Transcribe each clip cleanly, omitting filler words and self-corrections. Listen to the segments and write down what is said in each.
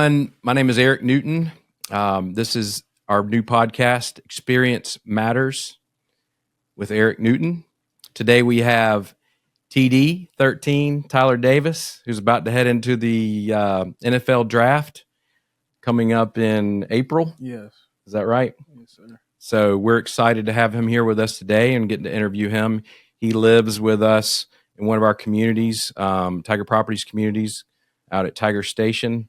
everyone. My name is Eric Newton. This is our new podcast, Experience Matters with Eric Newton. Today we have TD13 Tyler Davis, who's about to head into the NFL draft coming up in April. Yes. Is that right? Yes, sir. So we're excited to have him here with us today and getting to interview him. He lives with us in one of our communities, Tiger Properties communities out at Tiger Station.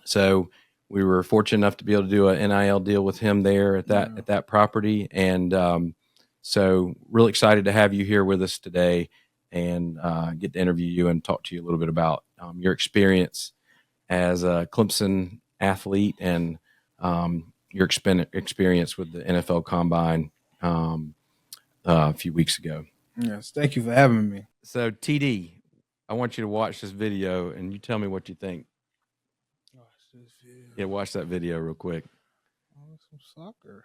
So we were fortunate enough to be able to do an NIL deal with him there at that property. And so really excited to have you here with us today and get to interview you and talk to you a little bit about your experience as a Clemson athlete and your experience with the NFL Combine a few weeks ago. Yes, thank you for having me. So, TD, I want you to watch this video and you tell me what you think. Watch this video. Yeah, watch that video real quick. Oh, some soccer.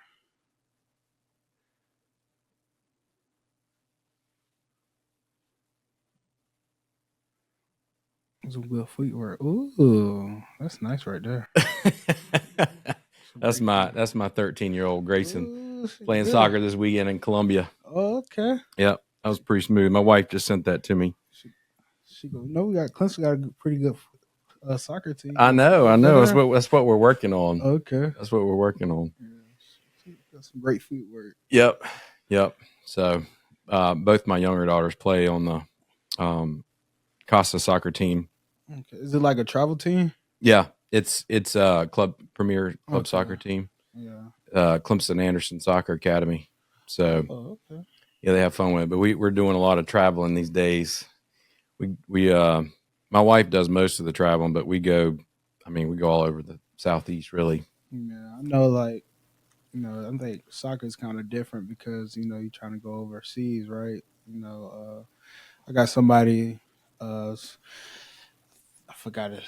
Some good footwork. Ooh, that's nice right there. That's my 13-year-old Grayson playing good. soccer this weekend in Columbia. Oh, okay. Yep, that was pretty smooth. My wife just sent that to me. She go. No, Clemson got a pretty good soccer team. I know. That's what we're working on. Okay, that's what we're working on. Yeah. Got some great footwork. Yep. So both my younger daughters play on the Costa soccer team. Okay, is it like a travel team? Yeah, it's a premier club soccer team. Yeah, Clemson Anderson Soccer Academy. So, okay. Yeah, they have fun with it. But we're doing a lot of traveling these days. We my wife does most of the traveling, but we go all over the Southeast, really. Yeah, I know. I think soccer is kind of different because you're trying to go overseas, right? I got somebody. I forgot it.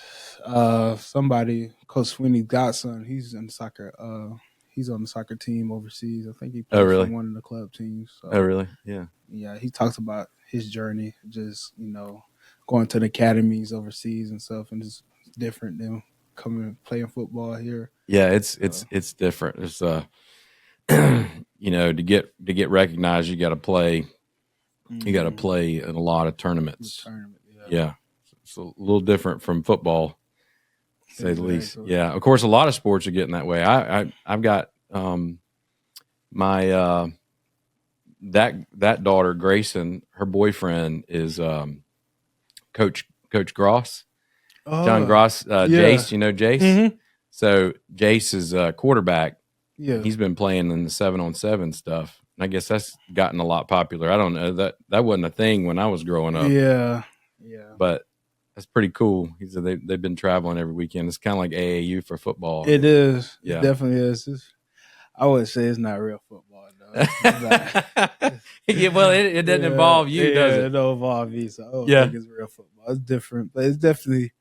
Somebody, Coach Sweeney's godson. He's in soccer. He's on the soccer team overseas. I think he plays for one of the club teams. So, oh, really? Yeah. Yeah, he talks about his journey, just going to the academies overseas and stuff, and it's different than coming and playing football here. Yeah, it's different. It's to get recognized, you got to play. Mm-hmm. You got to play in a lot of tournaments. Yeah. It's a little different from football, to say the least. Yeah, of course, a lot of sports are getting that way. I've got my that daughter Grayson. Her boyfriend is Coach Gross, John Gross. Yeah. Jace, you know Jace. Mm-hmm. So Jace is a quarterback. Yeah, he's been playing in the 7-on-7 stuff. I guess that's gotten a lot popular. I don't know that wasn't a thing when I was growing up. Yeah. But that's pretty cool. He said they've been traveling every weekend. It's kind of like AAU for football. It is. Yeah. It definitely is. I would say it's not real football, though. Yeah, well, it doesn't involve you, does it? It don't involve me, so I don't Yeah. think it's real football. It's different, but it's definitely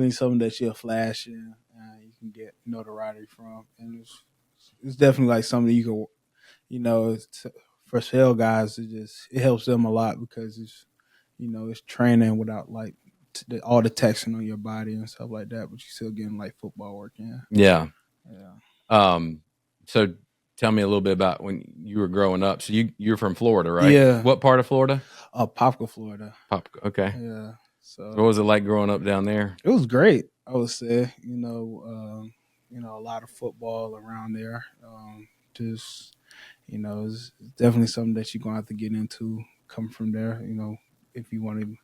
something that you'll flash in. You can get notoriety from, and it's definitely like something you can, for sale guys. It helps them a lot because it's training without like all the texting on your body and stuff like that, but you're still getting like football work in. Yeah. Yeah. So tell me a little bit about when you were growing up. So you're from Florida, right? Yeah. What part of Florida? Popka, Florida. Popka. Okay. Yeah. So what was it like growing up down there? It was great, I would say. A lot of football around there. It's definitely something that you're gonna have to get into coming from there. If you want to,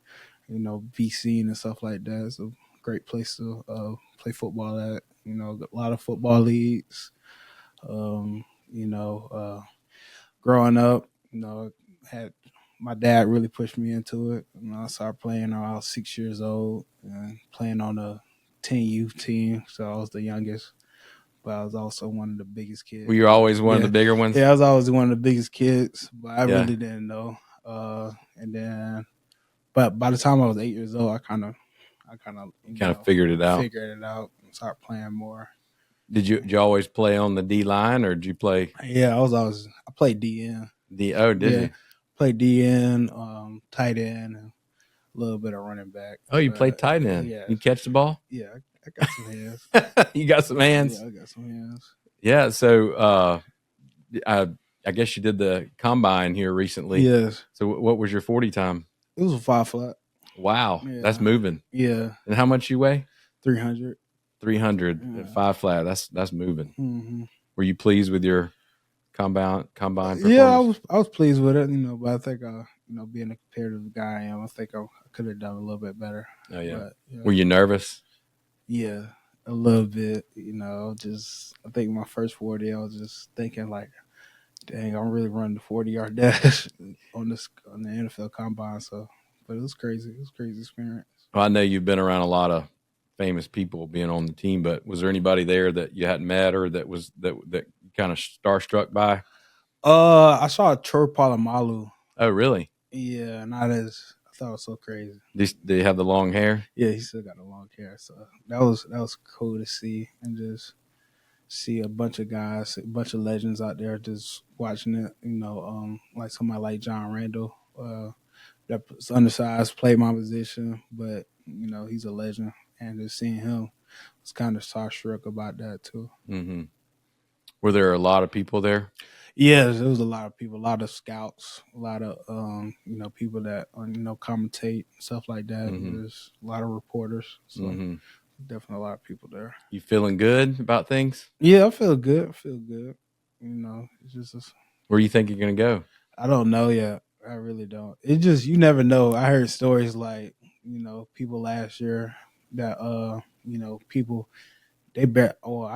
be seen and stuff like that. It's a great place to play football at. A lot of football leagues. Growing up, had my dad really pushed me into it. I started playing when I was 6 years old and playing on a 10 youth team. So I was the youngest, but I was also one of the biggest kids. Were you always one of the bigger ones? Yeah, I was always one of the biggest kids, but I really didn't know. But by the time I was 8 years old, I kind of figured it out. And started playing more. Did you always play on the D line, or did you play? Yeah, I played DN. Did you? Played DN, tight end, and a little bit of running back. Oh, you played tight end. Yeah. You catch the ball? Yeah, got some hands. You got some hands? Yeah, I got some hands. Yeah. So I guess you did the combine here recently. Yes. So what was your 40 time? It was a 5 flat. Wow. Yeah. That's moving. Yeah. And how much you weigh? 300. 300 Yeah. at 5 flat. That's moving. Mm-hmm. Were you pleased with your combine performance? Yeah, I was pleased with it, but I think being a competitive guy I am, I think I could have done a little bit better. Oh yeah. But, yeah. Were you nervous? Yeah, a little bit. I think my first 40, I was just thinking like, dang, I'm really running the 40-yard dash on the NFL combine. So, but it was crazy. It was a crazy experience. Well, I know you've been around a lot of famous people being on the team, but was there anybody there that you hadn't met or that was that kind of starstruck by? I saw Troy Polamalu. Oh, really? Yeah, not as I thought it was so crazy. Do you have the long hair? Yeah, he still got the long hair, so that was cool to see and just see a bunch of guys, a bunch of legends out there just watching it. Like somebody like John Randall, that's undersized, played my position, but he's a legend, and just seeing him was kind of starstruck about that too. Mm-hmm. Were there a lot of people there? Yes, there was a lot of people, a lot of scouts, a lot of people that commentate stuff like that. Mm-hmm. There's a lot of reporters, so Mm-hmm. definitely a lot of people there. You feeling good about things? Yeah, I feel good. It's just Where you think you're going to go? I don't know yet. I really don't. It just you never know. I heard stories like people last year that people I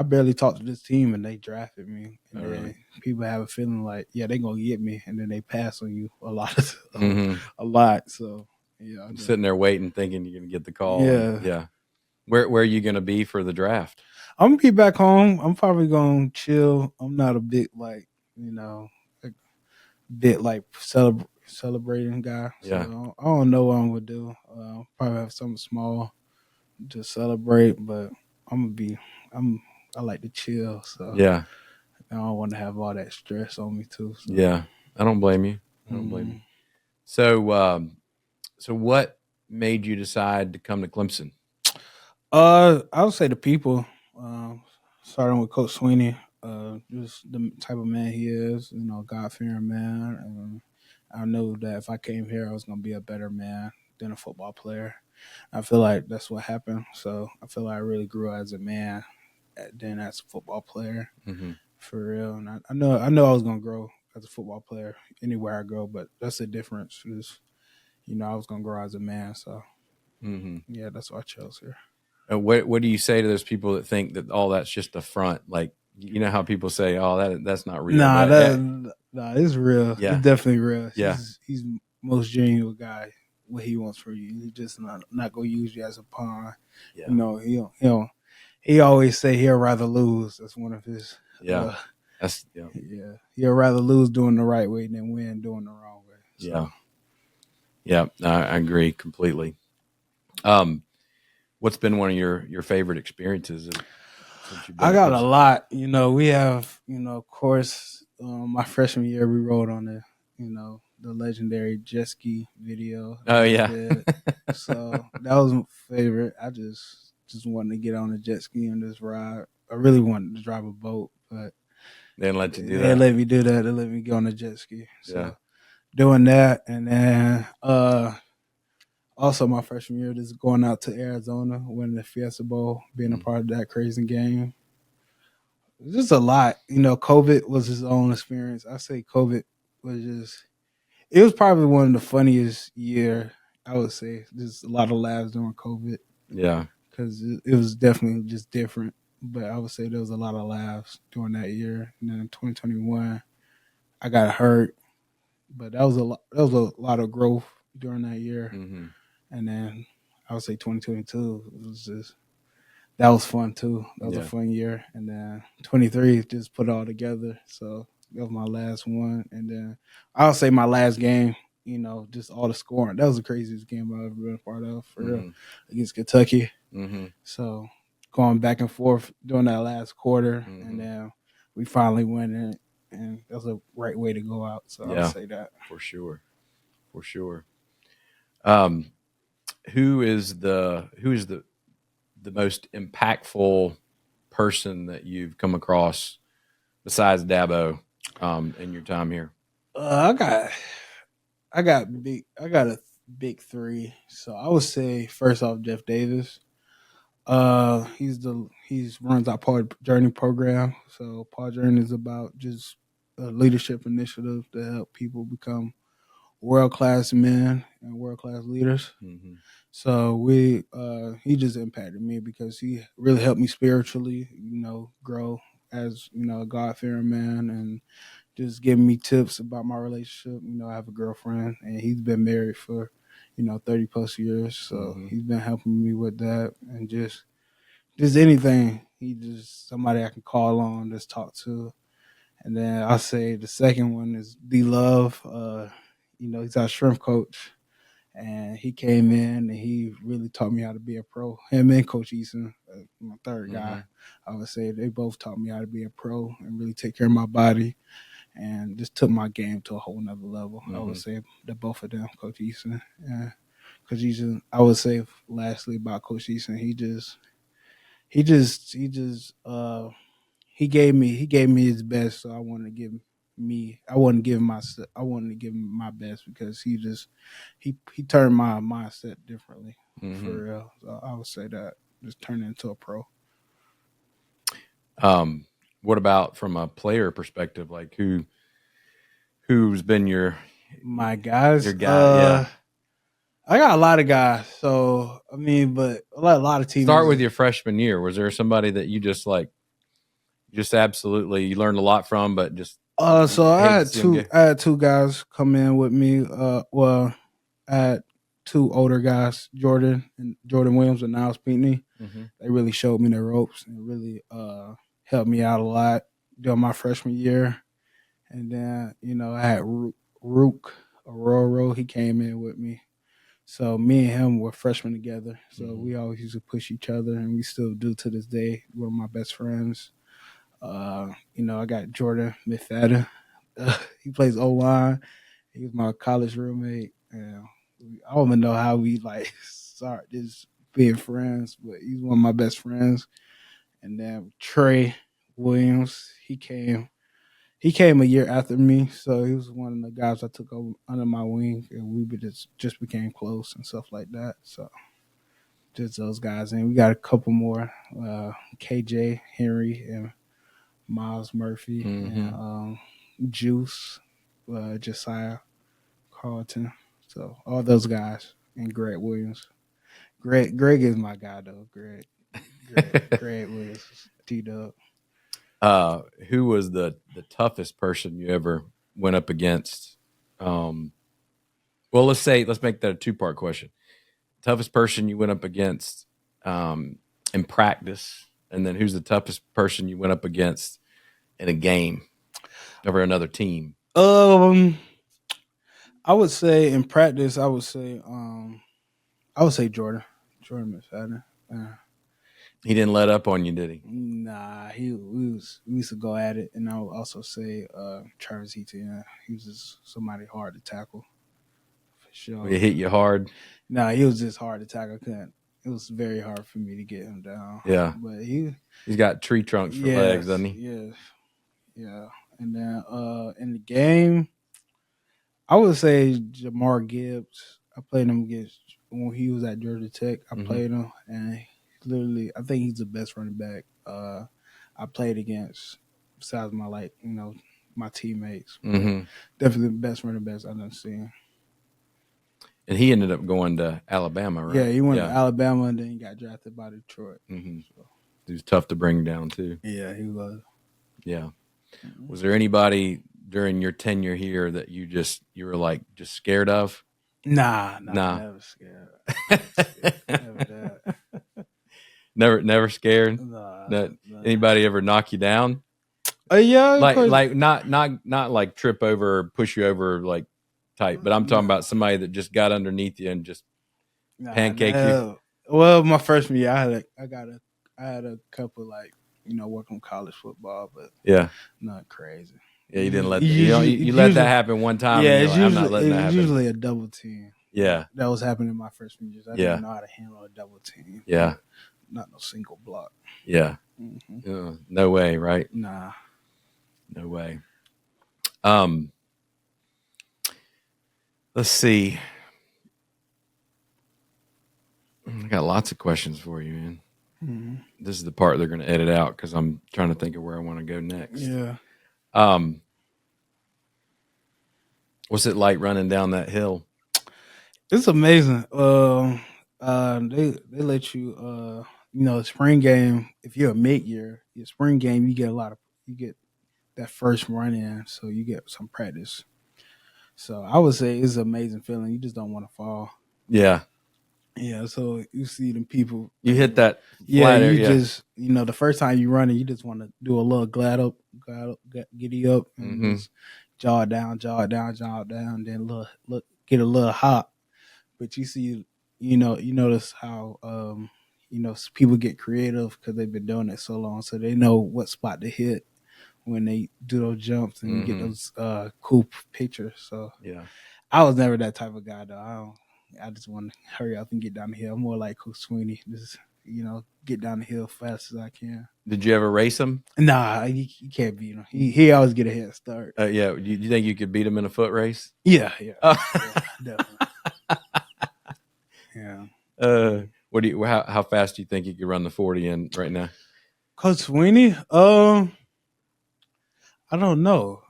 barely talked to this team and they drafted me, and then really? people have a feeling like they're gonna get me, and then they pass on you a lot, Mm-hmm. a lot. So yeah, I'm sitting there waiting, thinking you're going to get the call. Yeah, yeah. Where are you going to be for the draft? I'm gonna be back home. I'm probably gonna chill. I'm not a big celebrating guy. So Yeah. I don't know what I'm gonna do. Probably have something small to celebrate, but I like to chill. So Yeah. I don't want to have all that stress on me too. So. Yeah. I don't blame you. So, so what made you decide to come to Clemson? I would say the people. Starting with Coach Sweeney, just the type of man he is. God fearing man. And I knew that if I came here, I was gonna be a better man than a football player. I feel like that's what happened. So I feel like I really grew as a man than as a football player. Mm-hmm. For real. And I know I was gonna grow as a football player anywhere I go, but that's the difference. Is I was gonna grow as a man. So yeah, that's why I chose here. What do you say to those people that think that that's just a front? Like, how people say, "Oh, that's not real." Nah, it's real. Yeah. It's definitely real. Yeah. He's most genuine guy. What he wants from you, he's just not gonna use you as a pawn. Yeah. He always say he'll rather lose. That's one of his. Yeah. Yeah. He'll rather lose doing the right way than win doing the wrong way. So. Yeah. Yeah, I agree completely. What's been one of your favorite experiences since you've been? I got a lot. We have, of course, my freshman year we rode on the legendary jet ski video. Oh yeah. So that was my favorite. I just wanted to get on a jet ski and just ride. I really wanted to drive a boat, but they didn't let you do that. They let me do that. They let me go on a jet ski. So yeah. Doing that, and then also my freshman year, just going out to Arizona, winning the Fiesta Bowl, being a part of that crazy game. Just a lot. COVID was his own experience. I say COVID was it was probably one of the funniest year, I would say. Just a lot of laughs during COVID. Yeah. Because it was definitely just different. But I would say there was a lot of laughs during that year. And then in 2021, I got hurt. But that was a lot of growth during that year. Mm-hmm. And then I would say 2022 that was fun too. That was a fun year. And then 23 just put it all together. So that was my last one. And then I would say my last game, just all the scoring. That was the craziest game I've ever been a part of, for real, against Kentucky. Mm-hmm. So going back and forth during that last quarter, and then we finally won it. And that was a right way to go out. So I would say that. For sure. Who is the the most impactful person that you've come across besides Dabo in your time here? I got a big three. So I would say first off, Jeff Davis. He's runs our Paul Journey program. So Paul Journey is about just a leadership initiative to help people become world class men and world class leaders. Mm-hmm. So he just impacted me because he really helped me spiritually, grow as a God fearing man, and just giving me tips about my relationship. I have a girlfriend, and he's been married for 30 plus years, so he's been helping me with that, and just anything. He just somebody I can call on, just talk to. And then I'll say the second one is D Love. He's our strength coach, and he came in and he really taught me how to be a pro. Him and Coach Eason, my third guy, I would say they both taught me how to be a pro and really take care of my body, and just took my game to a whole nother level. I would say that both of them, Coach Eason and Coach Eason. I would say lastly about Coach Eason, he gave me his best, so I wanted to give him my best, because he turned my mindset differently, for real. So I would say that just turned into a pro. What about from a player perspective? Like who's been my guys? Your guy, yeah. I got a lot of guys. So but a lot of teams. Start with your freshman year. Was there somebody that you just absolutely you learned a lot from, but just so I had two guys come in with me. I had two older guys, Jordan Williams and Niles Pinckney. They really showed me the ropes and really helped me out a lot during my freshman year. And then I had Rook Aurora. He came in with me. So me and him were freshmen together. So we always used to push each other, and we still do to this day. One of my best friends. I got Jordan McFadden. He plays O-line. He was my college roommate. I don't even know how we start just being friends, but he's one of my best friends. And then Trey Williams, he came a year after me, so he was one of the guys I took under my wing, and we just became close and stuff like that. So just those guys, and we got a couple more, KJ Henry and Miles Murphy and Juice, Josiah Carlton. So all those guys, and Greg Williams. Greg is my guy though. Greg Williams, T-Dub. Who was the toughest person you ever went up against? Well, let's make that a two-part question. Toughest person you went up against in practice, and then who's the toughest person you went up against in a game over another team? I would say in practice, I would say Jordan McFadden. He didn't let up on you, did he? Nah, we used to go at it, and I would also say Travis Etienne. He was just somebody hard to tackle, for sure. He hit you hard? Nah, he was just hard to tackle. It was very hard for me to get him down. Yeah, but he's got tree trunks for legs, doesn't he? Yeah. And then in the game, I would say Jamar Gibbs. I played him against when he was at Georgia Tech. I played him, and literally, I think he's the best running back I played against, besides my teammates. Definitely the best running backs I've ever seen. And he ended up going to Alabama, right? Yeah, he went to Alabama, and then he got drafted by Detroit. So. He was tough to bring down too. Yeah, he was. Yeah. Was there anybody during your tenure here that you were just scared of? Nah. Never scared. Never that. Never scared. Nah. Anybody ever knock you down? Yeah, not like trip over or push you over like type, but I'm talking about somebody that just got underneath you and just pancake you. Well, my freshman year, I had a couple work on college football, but not crazy. Yeah, you didn't let you let that happen one time. Yeah, I'm not letting that happen. It's usually a double team. Yeah, that was happening in my freshman years. I didn't know how to handle a double team. Yeah, not no single block. Yeah. No way, right? Nah. No way. Let's see. I got lots of questions for you, man. Mm-hmm. This is the part they're going to edit out because I'm trying to think of where I want to go next. Yeah. What's it like running down that hill? It's amazing. They let you spring game. If you're a mid year, your spring game, you get that first run in, so you get some practice. So I would say it's an amazing feeling. You just don't want to fall. Yeah. Yeah, so you see them people. You hit that Yeah, flat you area. just the first time you run it, you just want to do a little giddy up, and just jaw it down, then get a little hop. But you see, you notice how people get creative because they've been doing it so long, so they know what spot to hit when they do those jumps, and you get those cool pictures. So yeah, I was never that type of guy though. I just want to hurry up and get down the hill. I'm more like Coach Sweeney, just get down the hill fast as I can. Did you ever race him? Nah, you can't beat him. He always get a head start. Yeah, you think you could beat him in a foot race? Yeah, definitely. Yeah. How fast do you think you could run the 40 in right now? Coach Sweeney, I don't know.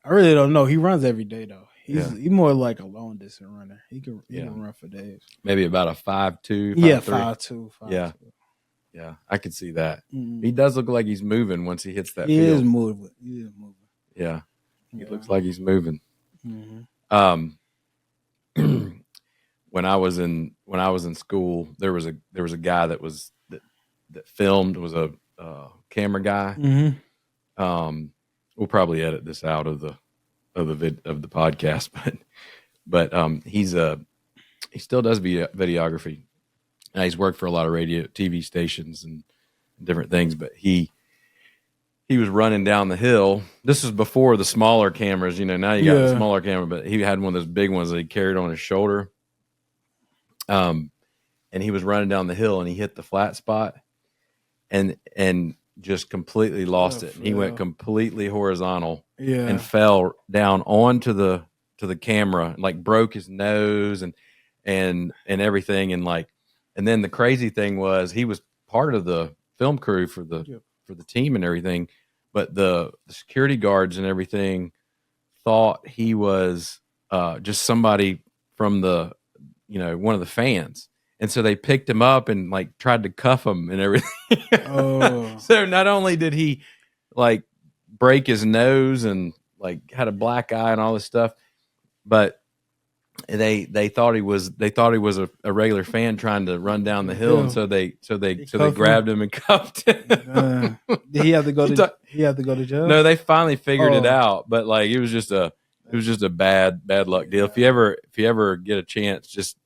I really don't know. He runs every day though. He's more like a long distance runner. He can run for days. Maybe about a 5'2", 5'3". Yeah, 5'2". Yeah. Yeah, I could see that. He does look like he's moving once he hits that field. He is moving. Yeah. He looks like he's moving. Mm-hmm. When I was in school, there was a guy that filmed, was a camera guy. Mm-hmm. We'll probably edit this out of the podcast, but he still does videography. Now, he's worked for a lot of radio, TV stations, and different things. But he was running down the hill. This was before the smaller cameras. Now you got the smaller camera, but he had one of those big ones that he carried on his shoulder. And he was running down the hill, and he hit the flat spot, and just completely lost it. And he went completely horizontal, and fell down onto the camera, and like broke his nose and everything, and then the crazy thing was he was part of the film crew for the team and everything, but the security guards and everything thought he was just somebody from the one of the fans. And so they picked him up and like tried to cuff him and everything. Oh. So not only did he like break his nose and like had a black eye and all this stuff, but they thought he was a regular fan trying to run down the hill, and so they grabbed him and cuffed him. Did he have to go to jail? No, they finally figured it out, but like it was just a bad luck deal. If you ever get a chance, just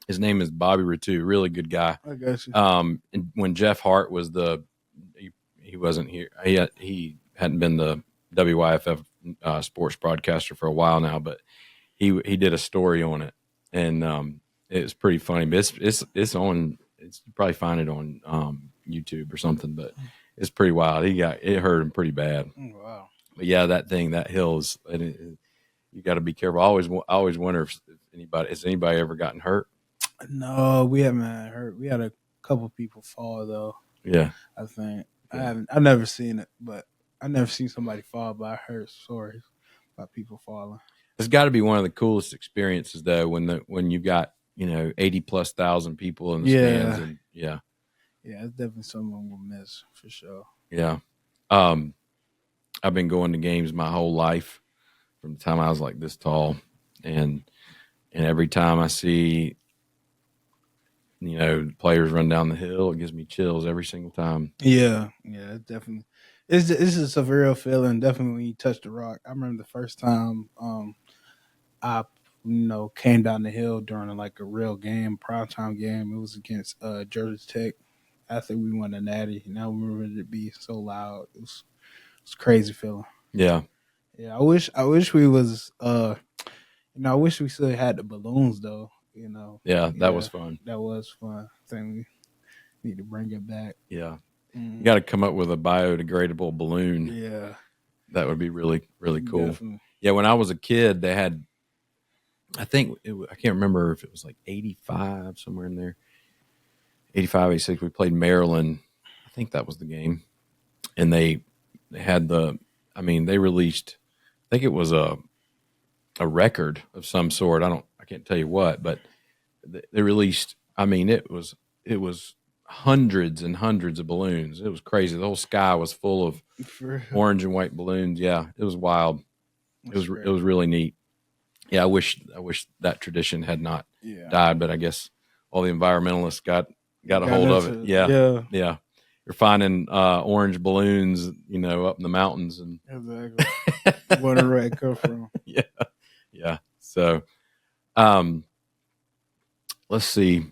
his name is Bobby Ratu, really good guy. I got you. And when Jeff Hart was he wasn't here. He hadn't been the WYFF sports broadcaster for a while now, but he did a story on it, and it was pretty funny. But it's on. You probably find it on YouTube or something, but it's pretty wild. It hurt him pretty bad. Oh, wow. But yeah, that hill is. You got to be careful. I always wonder if anybody ever gotten hurt. No, we haven't hurt. We had a couple people fall though. Yeah, I think I've never seen it, but I never seen somebody fall. But I heard stories about people falling. It's got to be one of the coolest experiences though when you got 80,000+ people in the stands. And yeah, it's definitely something we'll miss for sure. Yeah, I've been going to games my whole life from the time I was like this tall, and every time I see players run down the hill, it gives me chills every single time. Yeah, it's definitely. It's a surreal feeling. Definitely when you touch the rock. I remember the first time I came down the hill during like a real game, primetime game. It was against Georgia Tech. After we won the Natty, and I remember it be so loud. It was a crazy feeling. Yeah. I wish we was. I wish we still had the balloons though. Yeah, that was fun. That was fun. I think we need to bring it back. Yeah. You Mm. got to come up with a biodegradable balloon. Yeah, That would be really, really cool. definitely. Yeah, when I was a kid, they had, I think, I can't remember if it was like 85, somewhere in there. 85, 86, we played Maryland. I think that was the game. And they had they released, I think it was a record of some sort. I can't tell you what, but they released, it was hundreds and hundreds of balloons. It was crazy. The whole sky was full of orange and white balloons. Yeah, it was wild. It was really neat. Yeah, I wish that tradition had not died, but I guess all the environmentalists got a hold of it. Yeah. Yeah. You're finding orange balloons, up in the mountains, and Exactly. Where where it come from? yeah, yeah. So, let's see.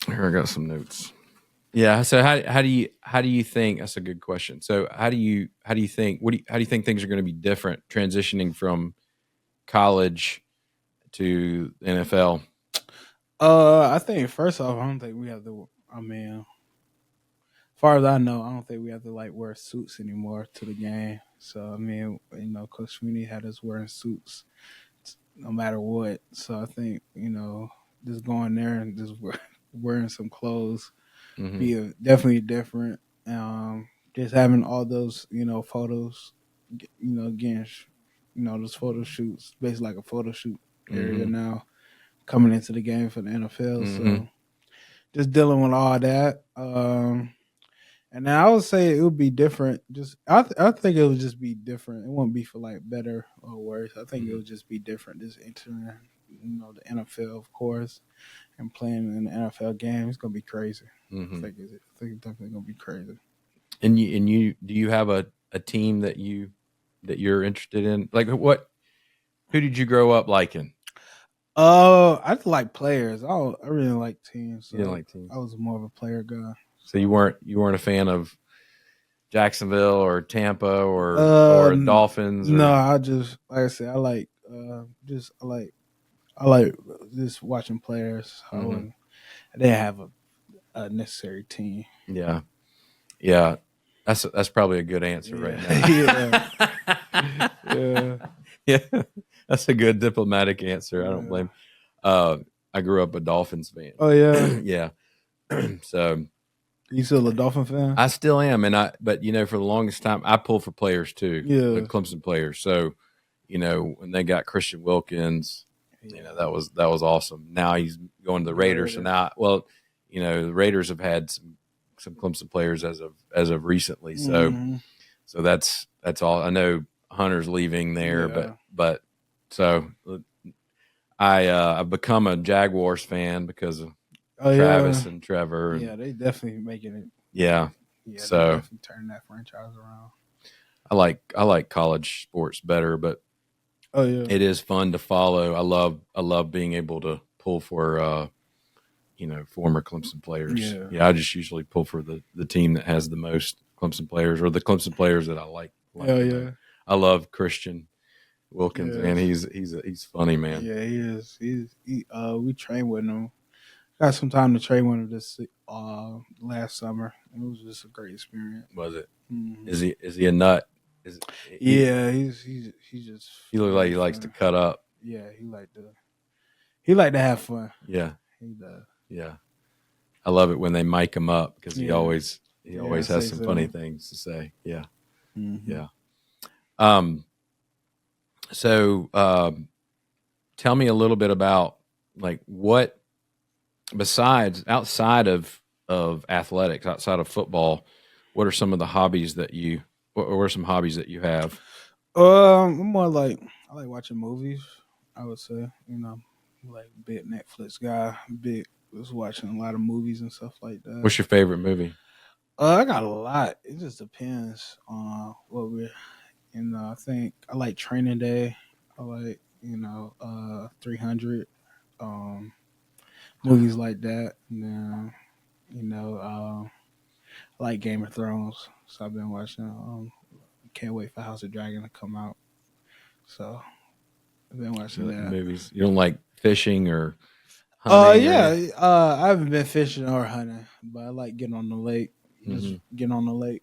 Here I got some notes. Yeah. So how do you think? That's a good question. So how do you think? How do you think things are going to be different transitioning from college to NFL? I think first off, I don't think we have to. I mean, as far as I know, I don't think we have to like wear suits anymore to the game. So I mean, Coach Sweeney had us wearing suits no matter what. So I think just going there and just wearing some clothes be definitely different. Just having all those photos, again, those photo shoots, basically like a photo shoot area now coming into the game for the NFL. So just dealing with all that. And then I would say it would be different. I think it would just be different. It wouldn't be for like better or worse. I think it would just be different. Just entering, the NFL, of course, and playing in the NFL game. It's gonna be crazy. I think it's definitely gonna be crazy. And you do you have a team that you're interested in? Like who did you grow up liking? I just like players. I really like teams. So You didn't like teams. I was more of a player guy. So you weren't a fan of Jacksonville or Tampa or Dolphins? No, Or I just like I said, I like just watching players. I didn't have a necessary team. Yeah, yeah. That's probably a good answer right now. Yeah. Yeah, that's a good diplomatic answer. I don't blame. I grew up a Dolphins fan. Oh yeah. Yeah. So You still a Dolphin fan? I still am, but for the longest time, I pull for players too. Yeah. The Clemson players. So, when they got Christian Wilkins, that was awesome. Now he's going to the Raiders. So now, the Raiders have had some Clemson players as of recently. So that's all. I know Hunter's leaving there, but so I've become a Jaguars fan because of Travis and Trevor. Yeah, they definitely making it. Yeah. Yeah, so they definitely turning that franchise around. I like college sports better, but it is fun to follow. I love being able to pull for former Clemson players. Yeah, I just usually pull for the team that has the most Clemson players or the Clemson players that I like. I love Christian Wilkins, man. He's funny, man. Yeah, he is. We trained with him. Got some time to train with him this last summer. It was just a great experience. Was it? Is he a nut? He's just. He looks like he likes to cut up. Yeah, he like to have fun. Yeah, he does. Yeah, I love it when they mic him up because he always has some funny things to say. Yeah, yeah. So, tell me a little bit about like what outside of athletics, outside of football, what are some of the hobbies that you? What are some hobbies that you have? I'm more like I like watching movies. I would say, like big Netflix guy, was watching a lot of movies and stuff like that. What's your favorite movie? I got a lot. It just depends on what we're. I think I like Training Day. I like 300, movies like that. And I like Game of Thrones. So I've been watching. Can't wait for House of Dragon to come out. So I've been watching that. Movies. You don't like fishing or hunting? Yeah. I haven't been fishing or hunting, but I like getting on the lake, just getting on the lake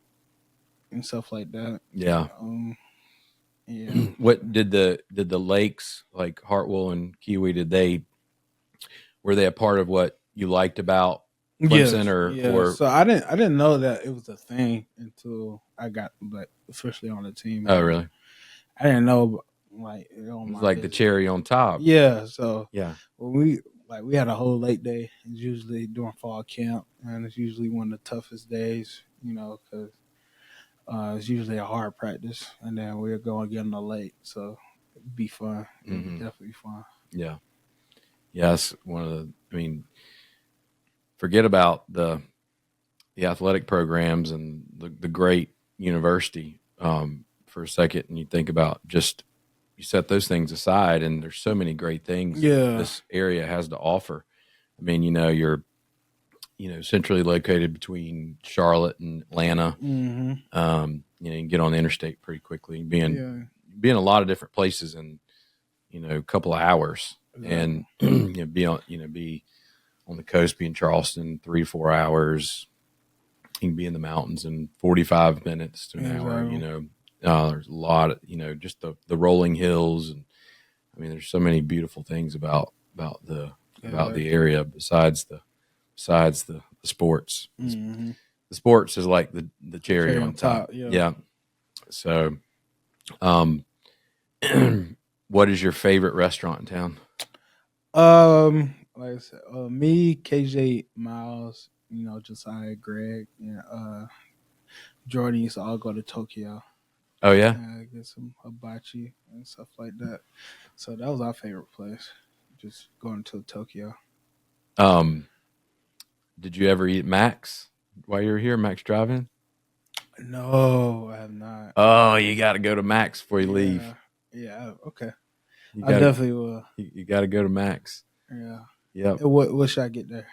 and stuff like that. Yeah. Yeah. What did the lakes like Hartwell and Kiwi? Were they a part of what you liked about Clemson or? So I didn't know that it was a thing until I got like officially on the team. Oh, really? I didn't know like it was like the cherry on top. Yeah. So yeah, when we had a whole lake day. It's usually during fall camp, and it's usually one of the toughest days, because it's usually a hard practice, and then we'll go and get on the lake. So it'd be fun. It'd be definitely fun. Yeah. Yes, one of the. I mean, forget about the athletic programs and the great university for a second, and you think about just you set those things aside, and there's so many great things this area has to offer. I mean, you're centrally located between Charlotte and Atlanta. You can get on the interstate pretty quickly, be in a lot of different places in a couple of hours, and be on the coast, be in Charleston 3 to 4 hours. You can be in the mountains in 45 minutes to an hour. There's a lot of just the rolling hills, and I mean, there's so many beautiful things about the area besides the sports. The sports is like the cherry on top. Yeah. So, what is your favorite restaurant in town? Like I said, me, KJ, Miles, Josiah, Greg, and Jordan used to all go to Tokyo. Oh yeah, get some hibachi and stuff like that. So that was our favorite place, just going to Tokyo. Did you ever eat Max while you were here, Max Drive-In? No, I have not. Oh, you got to go to Max before you leave. Yeah, okay. I definitely will. You got to go to Max. Yeah. Yep. What should I get there?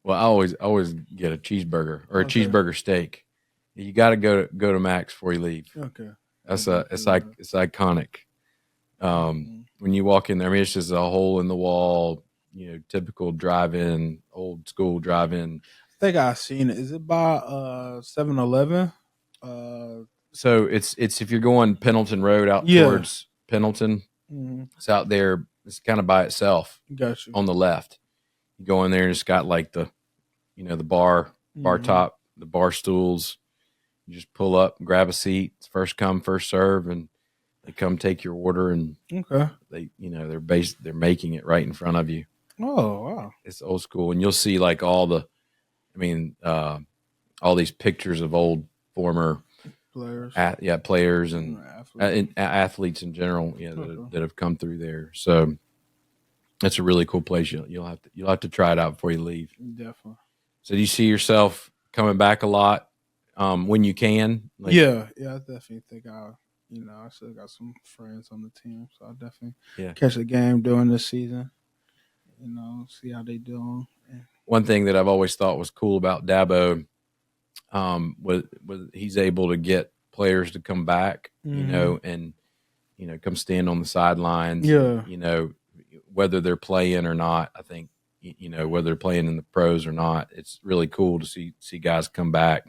Well, I always get a cheeseburger or a cheeseburger steak. You got to go to Max before you leave. Okay. It's iconic. When you walk in there, I mean, it's just a hole in the wall, typical drive-in, old school drive-in. I think I've seen it. Is it by 7-Eleven? So it's if you're going Pendleton Road out towards Pendleton, it's out there. It's kind of by itself. Gotcha. On the left. You go in there and it's got like the bar top, the bar stools. You just pull up, grab a seat. It's first come, first serve, and they come take your order, and they're making it right in front of you. Oh wow! It's old school, and you'll see like all these pictures of old former players, players and athletes in general, that have come through there. So that's a really cool place. You'll have to try it out before you leave. Definitely. So do you see yourself coming back a lot when you can? Yeah, I definitely think I still got some friends on the team, so I'll definitely catch a game during this season. See how they doing. Yeah. One thing that I've always thought was cool about Dabo was he's able to get players to come back, and come stand on the sidelines. Yeah. Whether they're playing or not, I think whether they're playing in the pros or not, it's really cool to see guys come back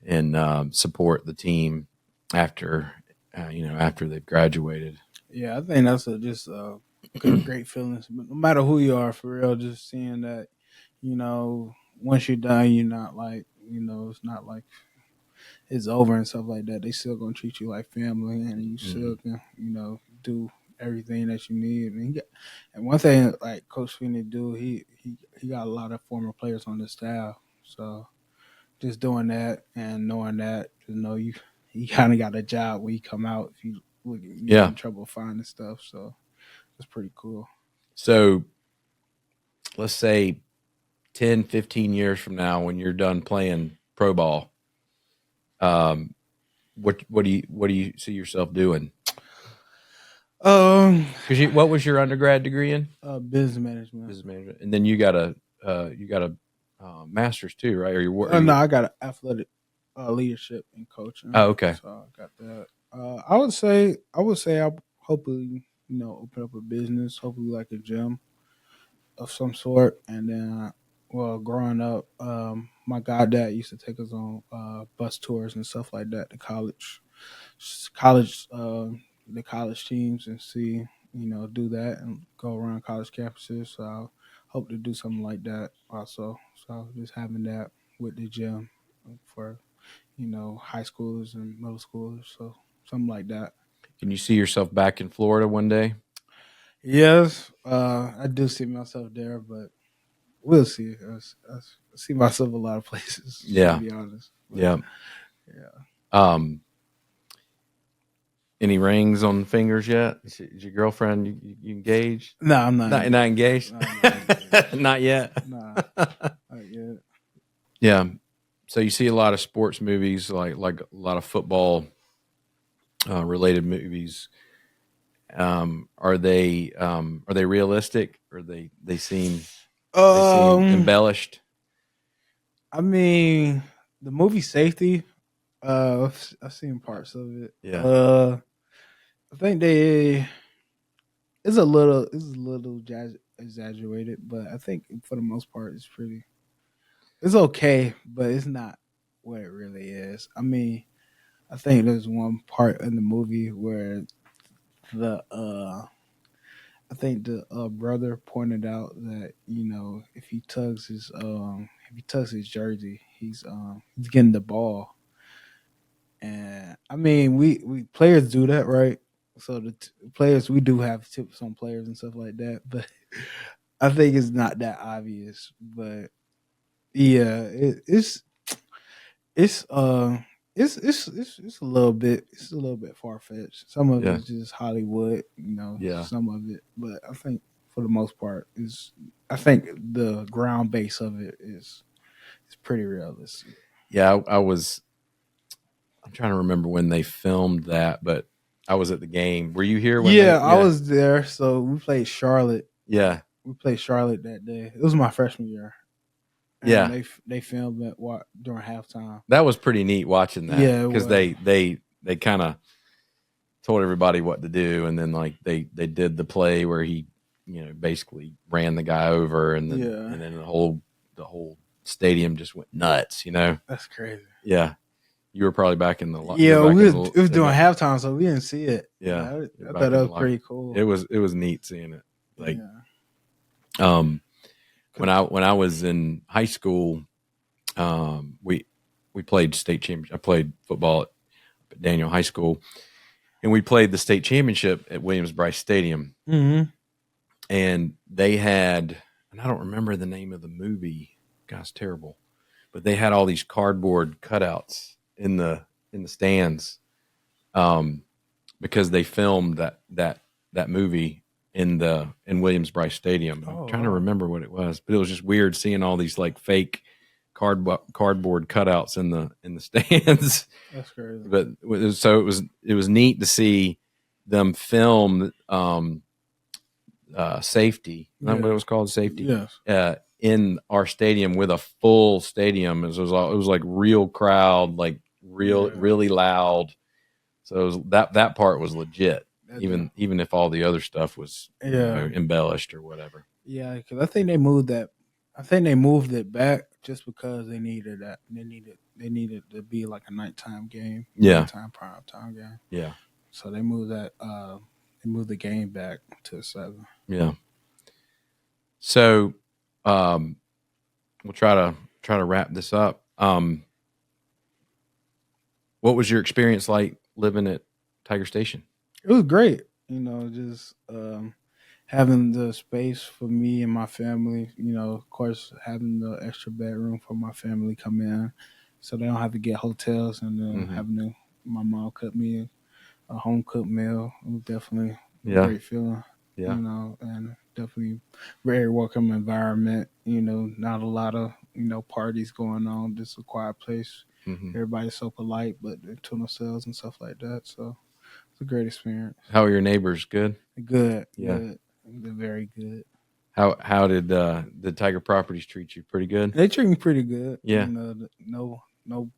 and support the team after they've graduated. Yeah, I think that's just great feelings. But no matter who you are, for real, just seeing that, once you're done, you're not like, it's not like it's over and stuff like that. They still gonna treat you like family, and you still can, do everything that you need. And one thing like Coach Finney do, he got a lot of former players on the staff, so just doing that and knowing that, you kind of got a job when you come out if you in trouble finding stuff. So it's pretty cool. So let's say 10, 15 years from now, when you're done playing pro ball, what do you see yourself doing? Because what was your undergrad degree in? Business management. Business management, and then you got a master's too, right? Or no, I got an athletic leadership and coaching. Oh, okay. So I got that. I would say I'll hopefully open up a business, hopefully like a gym of some sort. And then, well, growing up, my goddad used to take us on bus tours and stuff like that to college, the college teams, and see, do that and go around college campuses. So I hope to do something like that also. So just having that with the gym for high schoolers and middle schoolers. So something like that. Can you see yourself back in Florida one day? Yes, I do see myself there, but we'll see. I see myself a lot of places. Yeah. To be honest. But, Yeah. yeah. Any rings on the fingers yet? Is your girlfriend you engaged? No, I'm not. Not engaged. No, I'm not engaged. Not yet. Nah, not yet. Yeah. So you see a lot of sports movies, like a lot of football related movies. Are they realistic, or they seem embellished? I mean, the movie Safety. I've seen parts of it. Yeah. I think it's a little exaggerated, but I think for the most part it's okay, but it's not what it really is. I mean, I think there's one part in the movie where the I think the brother pointed out that if he tugs his jersey, he's getting the ball. And I mean, we players do that, right? So the players, we do have tips on players and stuff like that, but I think it's not that obvious. But yeah, it's it's a little bit far fetched. Some of it's just Hollywood, Yeah. some of it, but I think for the most part I think the ground base of it is pretty realistic. Yeah, I'm trying to remember when they filmed that, but I was at the game. Were you here? I was there. So we played Charlotte. Yeah. We played Charlotte that day. It was my freshman year. And yeah. They filmed it during halftime. That was pretty neat watching that. Yeah. Because they kind of told everybody what to do, and then like they did the play where he, basically ran the guy over, and then the whole stadium just went nuts. That's crazy. Yeah. You were probably back in the it was during halftime, so we didn't see it. Yeah, I thought that was pretty cool. It was neat seeing it. Like, when I was in high school, we played state championship. I played football at Daniel High School, and we played the state championship at Williams-Brice Stadium. Mm-hmm. And they had, and I don't remember the name of the movie. Gosh, terrible. But they had all these cardboard cutouts in the stands, because they filmed that movie in Williams-Brice Stadium. I'm trying to remember what it was, but it was just weird seeing all these like fake cardboard cutouts in the stands. That's crazy. But so it was neat to see them film Safety. Is that what it was called? Safety. Yes. In our stadium with a full stadium. It was like real crowd, like really loud. So that part was legit, even if all the other stuff was embellished or whatever. Yeah, because I think they moved that. I think they moved it back just because they needed that. They needed to be like a nighttime game. Yeah, nighttime prime time game. Yeah. So they moved that. They moved the game back to 7. Yeah. So, we'll try to wrap this up. What was your experience like living at Tiger Station? It was great. Just having the space for me and my family. Of course, having the extra bedroom for my family come in, so they don't have to get hotels, and then having my mom cook me a home cooked meal. It was definitely a great feeling. Yeah. And definitely very welcome environment. Not a lot of parties going on. Just a quiet place. Everybody's so polite, but they're to themselves and stuff like that. So it's a great experience. How are your neighbors? Good. Good. Yeah. Good. They're very good. How did the Tiger Properties treat you? Pretty good. They treat me pretty good. Yeah. No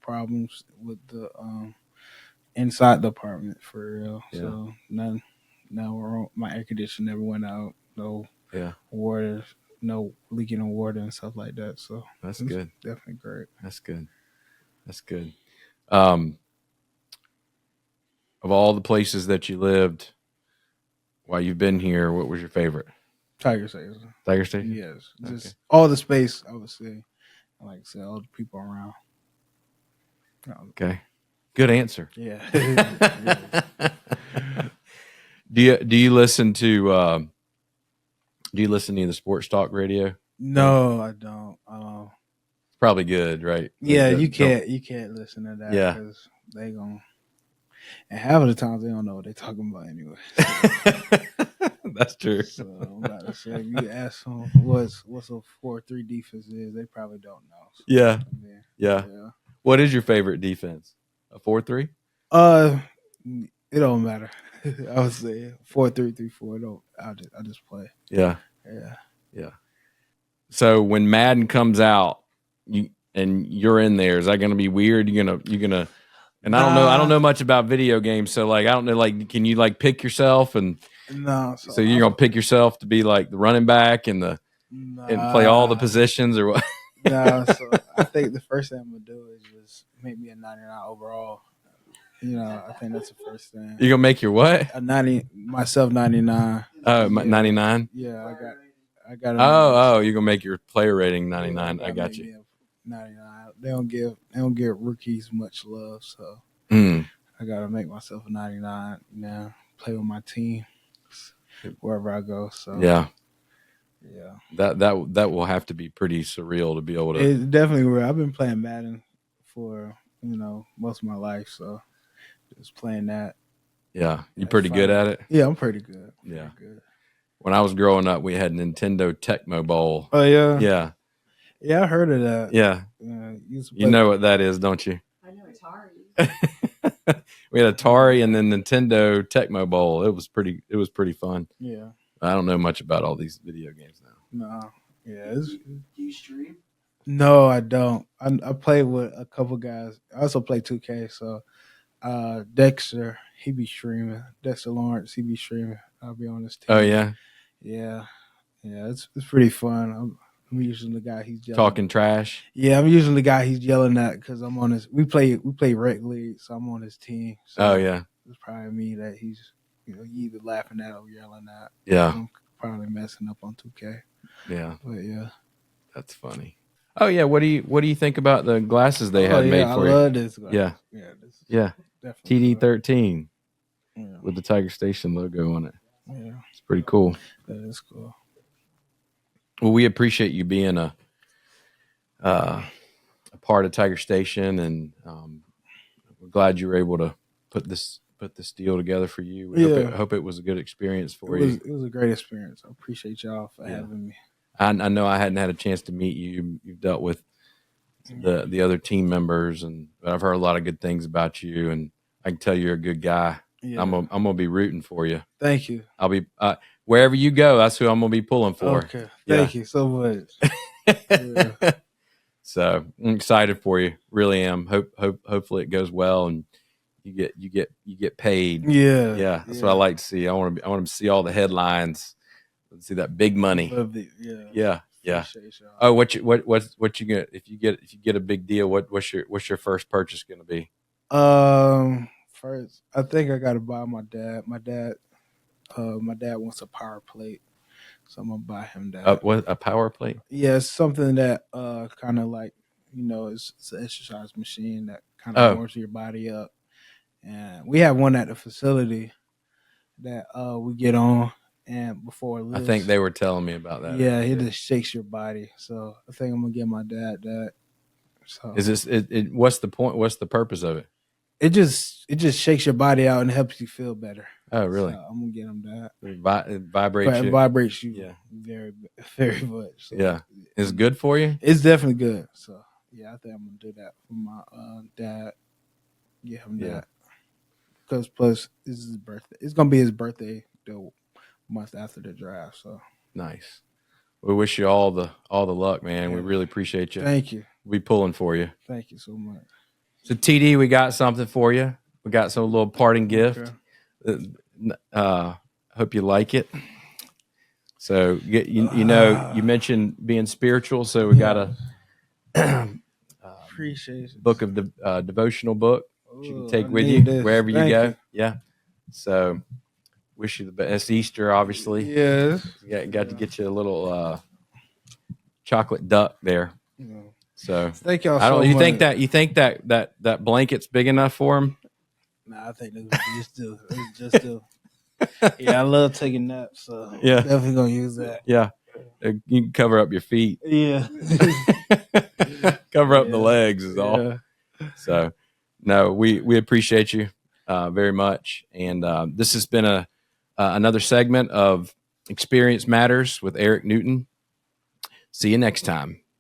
problems with the inside the apartment for real. Yeah. So none No, my air conditioner never went out. No water, no leaking of water and stuff like that. So that's good. Definitely great. That's good. That's good. Of all the places that you lived while you've been here, what was your favorite? Tiger Station. Tiger Station? Yes. Just all the space, I would say. Like I said, all the people around. Okay. Good answer. Yeah. Do you listen to any of the sports talk radio? No, I don't. It's probably good, right? Yeah, you can't listen to that because they gonna. And half of the times they don't know what they're talking about anyway. So. That's true. So I'm about to say, if you ask them what's a 4-3 defense is, they probably don't know. So, yeah. What is your favorite defense? A 4-3? It don't matter. I would say 4-3-3-4. I just play. Yeah. So when Madden comes out, you're in there, is that going to be weird? You're gonna. And I don't know much about video games, so like I don't know, like can you like pick yourself and no? So you're gonna pick yourself to be like the running back and play all the positions or what? No, so I think the first thing I'm gonna do is just make me a 99 overall. I think that's the first thing. You're gonna make your what? A 99. Oh, 99. Yeah, I got. Oh, you're gonna make your player rating 99. I got you. 99. They don't give rookies much love, so I gotta make myself a 99 now. Play with my team wherever I go. So yeah. That will have to be pretty surreal to be able to. It's definitely real. I've been playing Madden for most of my life, so just playing that. Yeah, you pretty good at it. Yeah, I'm pretty good. Yeah. When I was growing up, we had Nintendo Tecmo Bowl. Oh yeah. Yeah. Yeah, I heard of that. Yeah. You know what that is, don't you? I know Atari. We had Atari and then Nintendo Tecmo Bowl. It was pretty fun. Yeah. I don't know much about all these video games now. No. Yeah. Do you stream? No, I don't. I play with a couple guys. I also play 2K. So Dexter, he be streaming. Dexter Lawrence, he be streaming. I'll be on his team. Oh yeah. Yeah. It's pretty fun. I'm usually the guy he's yelling talking trash. Yeah, I'm usually the guy he's yelling at because I'm on his. We play rec league, so I'm on his team. So oh yeah, it's probably me that he's either laughing at or yelling at. Yeah, I'm probably messing up on 2K. Yeah, but yeah, that's funny. Oh yeah, what do you think about the glasses they had made for you? I love this glass. Yeah, TD13 with the Tiger Station logo on it. Yeah, it's pretty cool. That is cool. Well, we appreciate you being a part of Tiger Station, and we're glad you were able to put this deal together for you. We hope it was a good experience for you. It was a great experience. I appreciate y'all for having me. I know I hadn't had a chance to meet you. You've dealt with the other team members, and I've heard a lot of good things about you, and I can tell you're a good guy. Yeah. I'm gonna be rooting for you. Thank you. I'll be wherever you go. That's who I'm gonna be pulling for. Okay. Thank you so much. So I'm excited for you. Really am. Hopefully it goes well and you get paid. Yeah. That's what I like to see. I want to see all the headlines. See that big money. Yeah. Oh, what you get if you get a big deal? What's your first purchase going to be? First, I think I got to buy my dad. My dad wants a power plate, so I'm gonna buy him that. What, a power plate? Yeah, it's something that kind of like it's an exercise machine that kind of warms your body up. And we have one at the facility that we get on, and before it lifts, I think they were telling me about that. Yeah, it just shakes your body. So I think I'm gonna get my dad that. So is this what's the point? What's the purpose of it? It just shakes your body out and helps you feel better. Oh, really? So I'm gonna get him that. It vibrates you. It vibrates you. Very, very much. So, yeah, it's good for you. It's definitely good. So yeah, I think I'm gonna do that for my dad. Get him that. Because plus, this is his birthday. It's gonna be his birthday the month after the draft. So nice. We wish you all the luck, man. Yeah. We really appreciate you. Thank you. We'll be pulling for you. Thank you so much. So TD, we got something for you. We got some little parting gift. Hope you like it. So you mentioned being spiritual, so we got a Appreciate it. book of devotional book that you can take I with need you this. wherever you Thank go. you. Yeah. So wish you the best. Easter, obviously. Yes. Got to get you a little chocolate duck there. Yeah. So Thank y'all I don't. so You much. think that blanket's big enough for him? Nah, I think this was just do. Yeah, I love taking naps, so Yeah. definitely gonna use that. Yeah. You can cover up your feet. Yeah. Cover up the legs is all. Yeah. So, no, we appreciate you very much, and this has been another segment of Experience Matters with Eric Newton. See you next time.